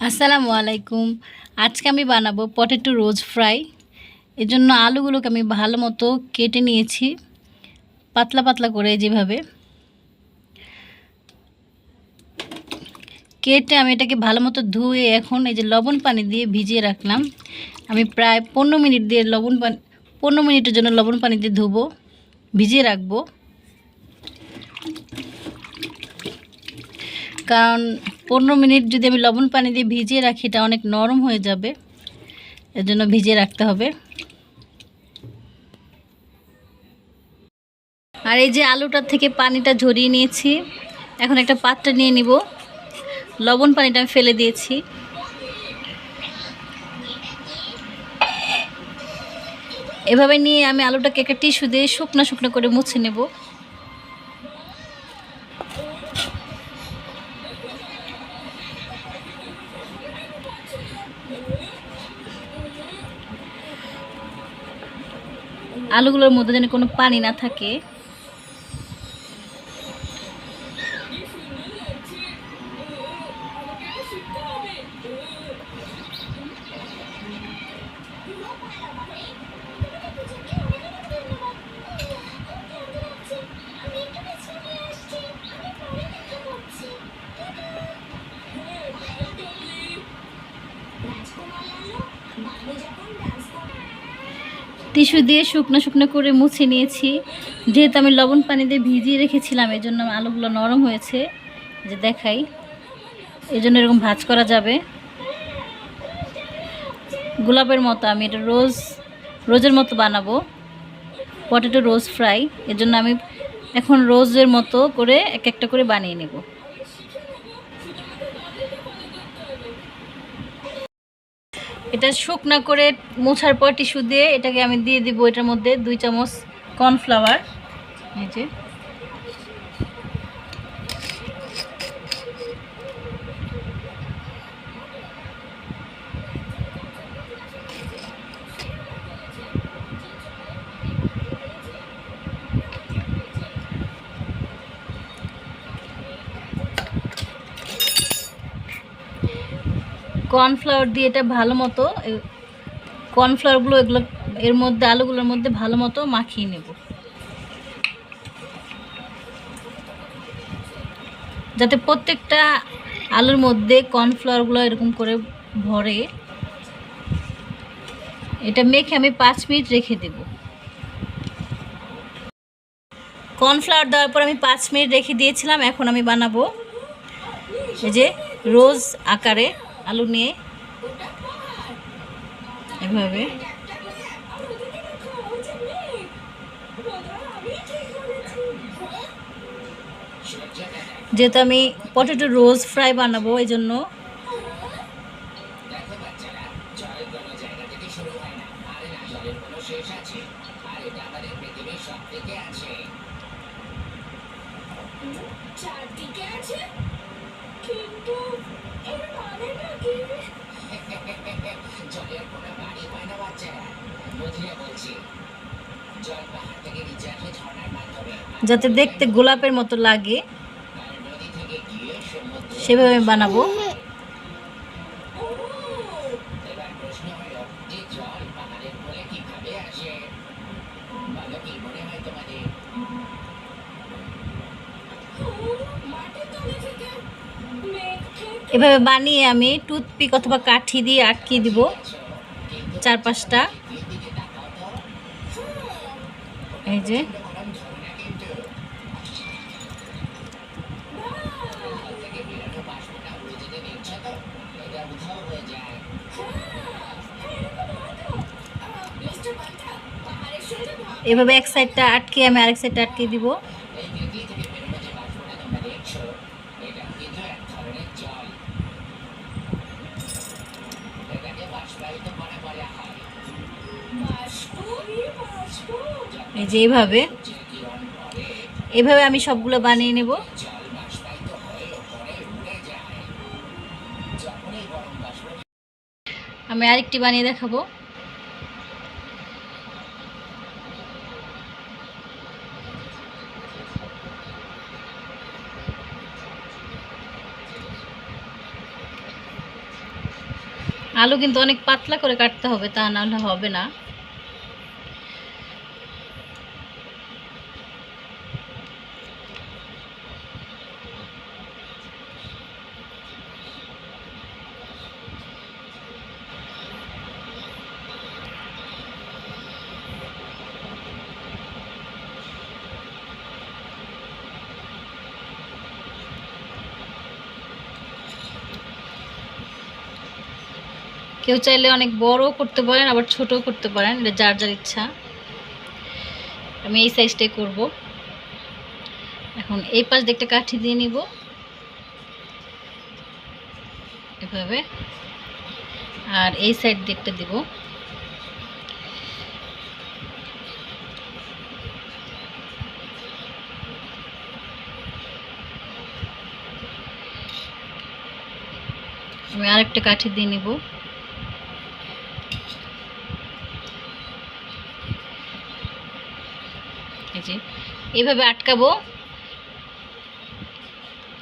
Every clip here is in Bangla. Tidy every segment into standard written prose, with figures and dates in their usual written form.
আসসালামু আলাইকুম। আজকে আমি বানাবো পটেটো রোজ ফ্রাই। এর জন্য আলুগুলোকে আমি ভালো মতো কেটে নিয়েছি, পাতলা পাতলা করে যেভাবে কেটে আমি এটাকে ভালো মতো ধুয়ে এখন এই যে লবণ পানি দিয়ে ভিজিয়ে রাখলাম। আমি প্রায় 15 মিনিটের জন্য লবণ পানি দিয়ে ধুবো, ভিজিয়ে রাখবো। কারণ 15 মিনিট যদি আমি লবণ পানি দিয়ে ভিজিয়ে রাখি এটা অনেক নরম হয়ে যাবে, এর জন্য ভিজিয়ে রাখতে হবে। আর এই যে আলুটার থেকে পানিটা ঝরিয়ে নিয়েছি, এখন একটা পাত্রে নিয়ে নিব। লবণ পানিটা আমি ফেলে দিয়েছি। এভাবে নিয়ে আমি আলুটাকে একটা টিস্যু দিয়ে শুকনো শুকনো করে মুছে নেব। আলুগুলোর মধ্যে যেন কোনো পানি না থাকে। টিস্যু দিয়ে শুকনো শুকনো করে মুছে নিয়েছি। যেহেতু আমি লবণ পানি দিয়ে ভিজিয়ে রেখেছিলাম এই জন্য আলুগুলো নরম হয়েছে, যে দেখাই, এই জন্য এরকম ভাঁজ করা যাবে। গোলাপের মতো আমি এটা রোজের মতো বানাবো, পটেটো রোজ ফ্রাই। এর জন্য আমি এখন রোজের মতো করে এক একটা করে বানিয়ে নেব। এটা শুকনা করে মোছার পর টিস্যু দিয়ে এটাকে আমি দিয়ে দিব এটার মধ্যে 2 চামচ কর্নফ্লাওয়ার। এই যে কর্নফ্লাওয়ার দিয়ে এটা ভালো মতো কর্নফ্লাওয়ারগুলো এগুলো এর মধ্যে আলুগুলোর মধ্যে ভালো মতো মাখিয়ে নেব, যাতে প্রত্যেকটা আলুর মধ্যে কর্নফ্লাওয়ারগুলো এরকম করে ভরে। এটা মেখে আমি 5 মিনিট রেখে দেব। কর্নফ্লাওয়ার দেওয়ার পর আমি 5 মিনিট রেখে দিয়েছিলাম। এখন আমি বানাবো এই যে রোজ আকারে আলু নিয়ে এভাবে। যেহেতু আমি পটেটো রোজ ফ্রাই বানাবো এই জন্য যাতে দেখতে গোলাপের মতো লাগে সেভাবে বানাবো। এভাবে বানিয়ে আমি টুথপিক অথবা কাঠি দিয়ে আটকিয়ে দিব 4-5টা। এই যে এভাবে এক সাইডটা আটকে আমি আরেক সাইডটা আটকে দিব। এই যে এভাবে আমি সবগুলো বানিয়ে নেব। আমি আরেকটি বানিয়ে দেখাবো। আলু কিন্তু অনেক পাতলা করে কাটতে হবে, তা না হলে হবে না। কেউ চাইলে অনেক বড় করতে পারেন, আবার ছোটও করতে পারেন, এটা যার যার ইচ্ছা। আমি এই সাইজটাই করব। এখন এই পাশ দিয়ে একটা কাঠি দিয়ে নিব এভাবে, আর এই সাইড দিয়ে একটা দিব। আমি আরেকটা কাঠি দিয়ে নিব। এই যে এইভাবে আটকাবো,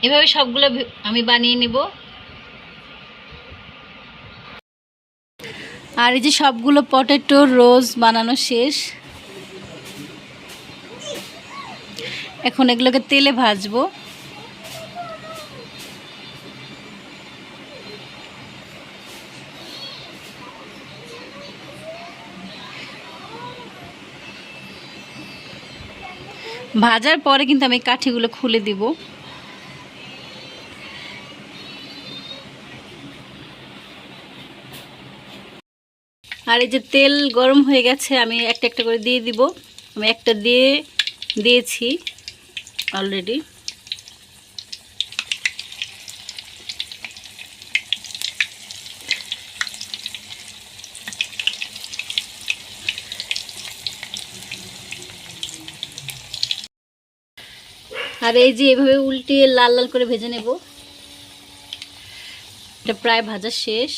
এভাবে সবগুলো আমি বানিয়ে নিব। আর এই যে সবগুলো পটেটো রোজ বানানো শেষ। এখন এগুলোকে তেলে ভাজবো। ভাজার পরে কিন্তু আমি কাঠিগুলো খুলে দিব। আর এই যে তেল গরম হয়ে গেছে, আমি একটা একটা করে দিয়ে দিব। আমি একটা দিয়েছি অলরেডি। আর এই যে এভাবে উল্টিয়ে লাল লাল করে ভেজে নেব। এটা প্রায় ভাজা শেষ।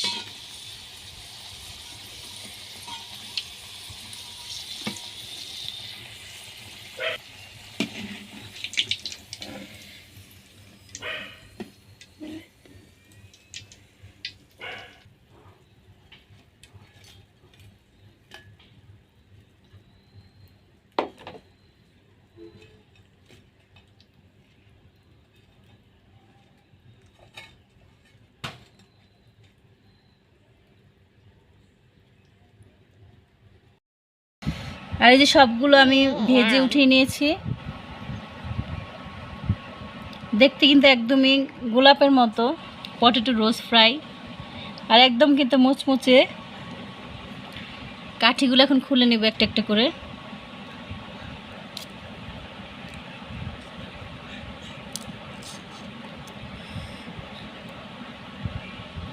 আর এই যে সবগুলো আমি ভেজে উঠিয়ে নিয়েছি। দেখতে কিন্তু একদমই গোলাপের মতো পটেটো রোজ ফ্রাই, আর একদম কিন্তু মুচমুচে। কাঠিগুলো এখন খুলে নেব একটা একটা করে।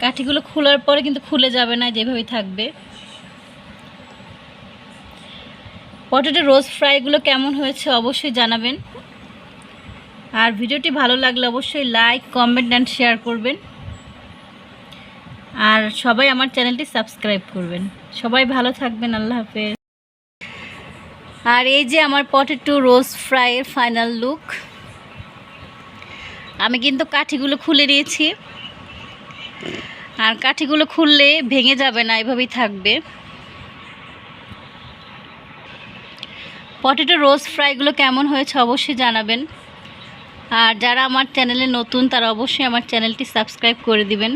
কাঠিগুলো খোলার পরে কিন্তু খুলে যাবে না, যেভাবেই থাকবে। পটেটো রোজ ফ্রাইগুলো কেমন হয়েছে অবশ্যই জানাবেন। আর ভিডিওটি ভালো লাগলে অবশ্যই লাইক, কমেন্ট অ্যান্ড শেয়ার করবেন। আর সবাই আমার চ্যানেলটি সাবস্ক্রাইব করবেন। সবাই ভালো থাকবেন, আল্লাহ হাফেজ। আর এই যে আমার পটেটো রোজ ফ্রাইয়ের ফাইনাল লুক। আমি কিন্তু কাঠিগুলো খুলে নিয়েছি, আর কাঠিগুলো খুললে ভেঙে যাবে না, এভাবেই থাকবে। পটেটো রোজ ফ্রাইগুলো কেমন হয়েছে অবশ্যই জানাবেন। আর যারা আমার চ্যানেলে নতুন তারা অবশ্যই আমার চ্যানেলটি সাবস্ক্রাইব করে দিবেন।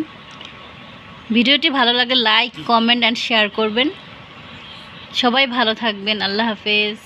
ভিডিওটি ভালো লাগলে লাইক, কমেন্ট অ্যান্ড শেয়ার করবেন। সবাই ভালো থাকবেন, আল্লাহ হাফেজ।